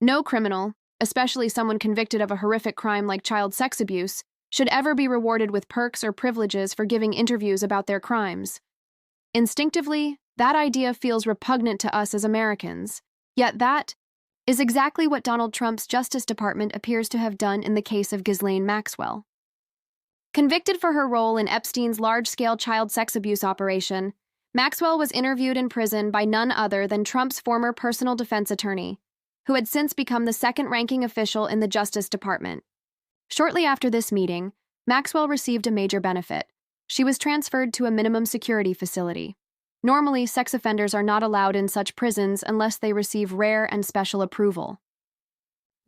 No criminal, especially someone convicted of a horrific crime like child sex abuse, should ever be rewarded with perks or privileges for giving interviews about their crimes. Instinctively, that idea feels repugnant to us as Americans. Yet that is exactly what Donald Trump's Justice Department appears to have done in the case of Ghislaine Maxwell. Convicted for her role in Epstein's large-scale child sex abuse operation, Maxwell was interviewed in prison by none other than Trump's former personal defense attorney, who had since become the second-ranking official in the Justice Department. Shortly after this meeting, Maxwell received a major benefit. She was transferred to a minimum security facility. Normally, sex offenders are not allowed in such prisons unless they receive rare and special approval.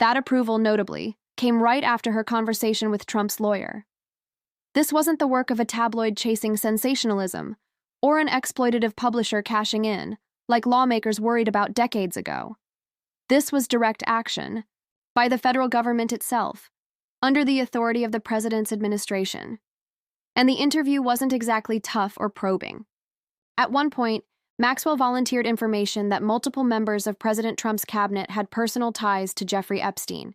That approval, notably, came right after her conversation with Trump's lawyer. This wasn't the work of a tabloid chasing sensationalism, or an exploitative publisher cashing in, like lawmakers worried about decades ago. This was direct action, by the federal government itself, under the authority of the president's administration. And the interview wasn't exactly tough or probing. At one point, Maxwell volunteered information that multiple members of President Trump's cabinet had personal ties to Jeffrey Epstein.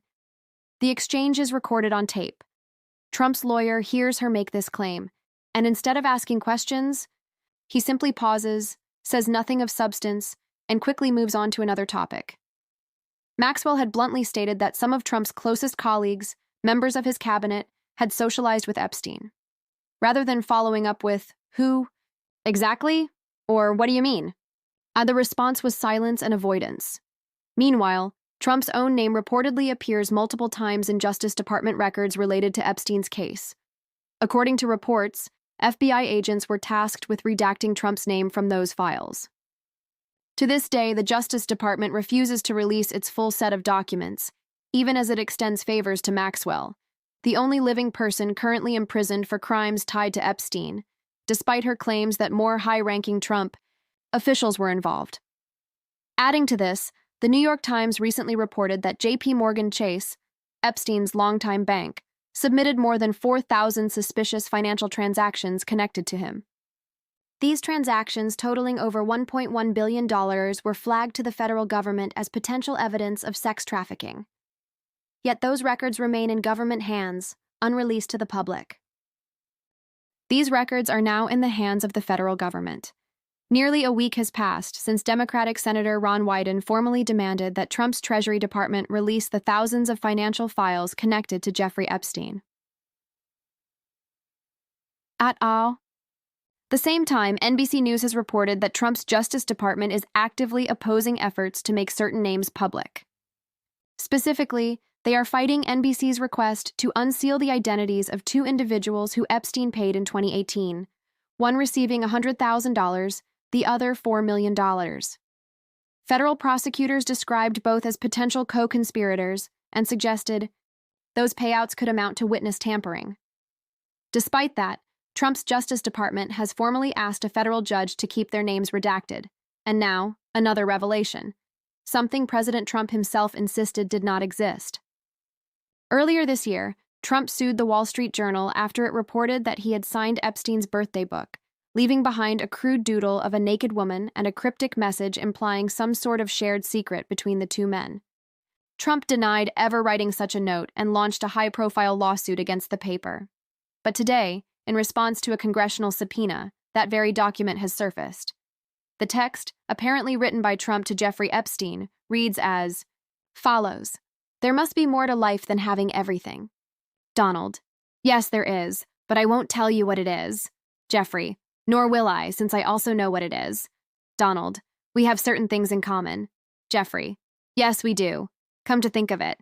The exchange is recorded on tape. Trump's lawyer hears her make this claim, and instead of asking questions, he simply pauses, says nothing of substance, and quickly moves on to another topic. Maxwell had bluntly stated that some of Trump's closest colleagues, members of his cabinet, had socialized with Epstein. Rather than following up with, "Who? Exactly?" or "What do you mean?" the response was silence and avoidance. Meanwhile, Trump's own name reportedly appears multiple times in Justice Department records related to Epstein's case. According to reports, FBI agents were tasked with redacting Trump's name from those files. To this day, the Justice Department refuses to release its full set of documents, even as it extends favors to Maxwell, the only living person currently imprisoned for crimes tied to Epstein, despite her claims that more high-ranking Trump officials were involved. Adding to this, the New York Times recently reported that J.P. Morgan Chase, Epstein's longtime bank, submitted more than 4,000 suspicious financial transactions connected to him. These transactions, totaling over $1.1 billion, were flagged to the federal government as potential evidence of sex trafficking. Yet those records remain in government hands, unreleased to the public. These records are now in the hands of the federal government. Nearly a week has passed since Democratic Senator Ron Wyden formally demanded that Trump's Treasury Department release the thousands of financial files connected to Jeffrey Epstein. At the same time, NBC News has reported that Trump's Justice Department is actively opposing efforts to make certain names public. Specifically, they are fighting NBC's request to unseal the identities of two individuals who Epstein paid in 2018, one receiving $100,000, the other $4 million. Federal prosecutors described both as potential co-conspirators and suggested those payouts could amount to witness tampering. Despite that, Trump's Justice Department has formally asked a federal judge to keep their names redacted. And now, another revelation, something President Trump himself insisted did not exist. Earlier this year, Trump sued the Wall Street Journal after it reported that he had signed Epstein's birthday book, leaving behind a crude doodle of a naked woman and a cryptic message implying some sort of shared secret between the two men. Trump denied ever writing such a note and launched a high-profile lawsuit against the paper. But today, in response to a congressional subpoena, that very document has surfaced. The text, apparently written by Trump to Jeffrey Epstein, reads as follows: "There must be more to life than having everything. Donald: Yes, there is, but I won't tell you what it is. Jeffrey: Nor will I, since I also know what it is. Donald: We have certain things in common. Jeffrey: Yes, we do. Come to think of it.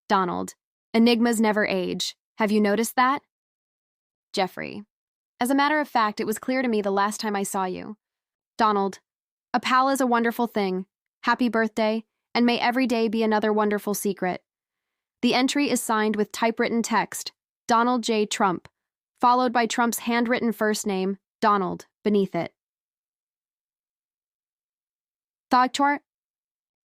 Donald: Enigmas never age. Have you noticed that? Jeffrey: As a matter of fact, it was clear to me the last time I saw you. Donald: A pal is a wonderful thing. Happy birthday, and may every day be another wonderful secret. The entry is signed with typewritten text, Donald J. Trump, followed by Trump's handwritten first name, Donald, beneath it. Thought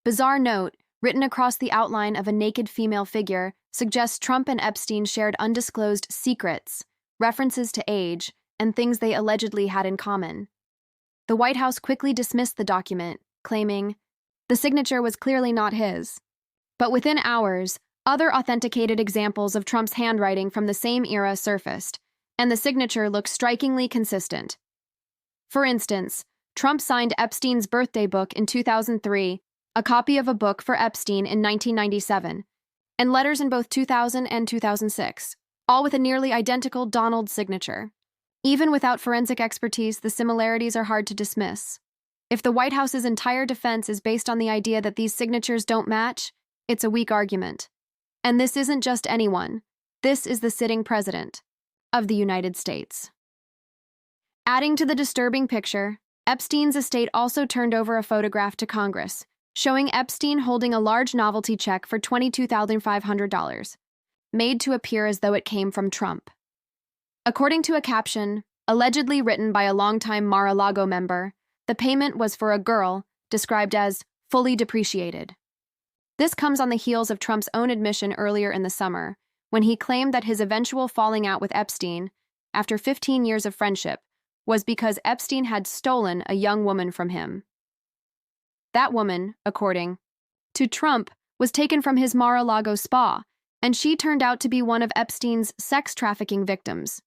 bizarre note, written across the outline of a naked female figure, suggests Trump and Epstein shared undisclosed secrets, references to age, and things they allegedly had in common. The White House quickly dismissed the document, claiming the signature was clearly not his. But within hours, other authenticated examples of Trump's handwriting from the same era surfaced, and the signature looks strikingly consistent. For instance, Trump signed Epstein's birthday book in 2003, a copy of a book for Epstein in 1997, and letters in both 2000 and 2006, all with a nearly identical Donald signature. Even without forensic expertise, the similarities are hard to dismiss. If the White House's entire defense is based on the idea that these signatures don't match, it's a weak argument. And this isn't just anyone. This is the sitting president of the United States. Adding to the disturbing picture, Epstein's estate also turned over a photograph to Congress, showing Epstein holding a large novelty check for $22,500, made to appear as though it came from Trump. According to a caption, allegedly written by a longtime Mar-a-Lago member, the payment was for a girl, described as fully depreciated. This comes on the heels of Trump's own admission earlier in the summer, when he claimed that his eventual falling out with Epstein, after 15 years of friendship, was because Epstein had stolen a young woman from him. That woman, according to Trump, was taken from his Mar-a-Lago spa, and she turned out to be one of Epstein's sex trafficking victims.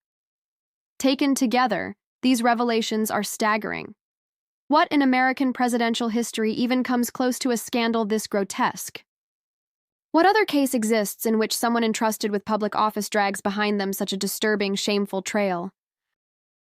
Taken together, these revelations are staggering. What in American presidential history even comes close to a scandal this grotesque? What other case exists in which someone entrusted with public office drags behind them such a disturbing, shameful trail?